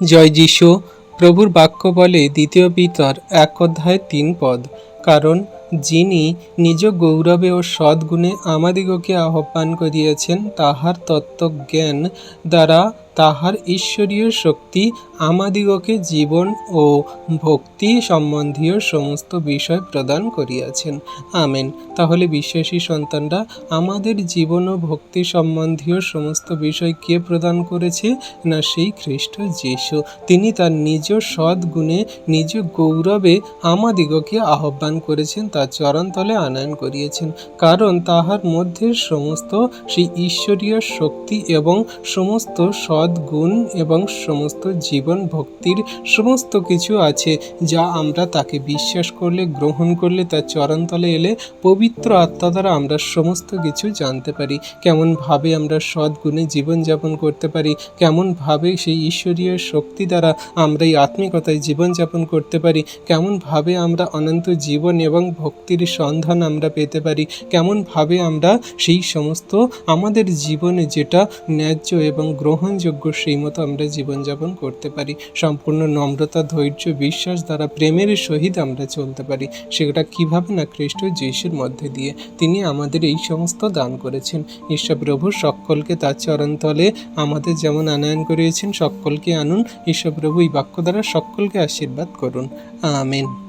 জয় যিশু। প্রভুর বাক্য বলে ২ পিতর ১:৩ কারণ যিনি নিজ গৌরবে ও সদ্গুণে আমাদিগকে আহ্বান করিয়াছেন, তাহার তত্ত্বজ্ঞান দ্বারা তাহার ঈশ্বরীয় শক্তি আমাদিগকে জীবন ও ভক্তি সম্বন্ধীয় সমস্ত বিষয় প্রদান করিয়াছেন। আমেন। তাহলে বিশ্বাসী সন্তানরা, আমাদের জীবন ও ভক্তি সম্বন্ধীয় সমস্ত বিষয় কে প্রদান করেছে? না, সেই খ্রিস্ট যীশু। তিনি তার নিজ সদ্গুণে, নিজ গৌরবে আমাদিগকে আহ্বান করেছেন, তার চরণতলে আনয়ন করিয়েছেন। কারণ তাহার মধ্যে সমস্ত সেই ঈশ্বরীয় শক্তি এবং সমস্ত সদ্গুণ এবং সমস্ত জীবন ভক্তির সমস্ত কিছু আছে, যা আমরা তাকে বিশ্বাস করলে, গ্রহণ করলে, তার চরণতলে এলে পবিত্র আত্মা দ্বারা আমরা সমস্ত কিছু জানতে পারি। কেমনভাবে আমরা সদ্গুণে জীবনযাপন করতে পারি, কেমনভাবে সেই ঈশ্বরীয় শক্তি দ্বারা আমরা এই আত্মিকতায় জীবনযাপন করতে পারি, কেমনভাবে আমরা অনন্ত জীবন এবং ভক্তির সন্ধান আমরা পেতে পারি, কেমনভাবে আমরা সেই সমস্ত আমাদের জীবনে যেটা ন্যায্য এবং গ্রহণযোগ্য সেই মতো আমরা জীবনযাপন করতে পারি। সম্পূর্ণ নম্রতা, ধৈর্য, বিশ্বাস দ্বারা প্রেমের সহিত আমরা চলতে পারি। সেটা কীভাবে? না, খ্রিস্ট যীশুর মধ্যে দিয়ে। তিনি আমাদের এই সমস্ত দান করেছেন। ঈশ্বর প্রভু সকলকে তার চরণতলে আমাদের যেমন আনয়ন করিয়েছেন, সকলকে আনুন। ঈশ্বর প্রভু এই বাক্য দ্বারা সকলকে আশীর্বাদ করুন। আমেন।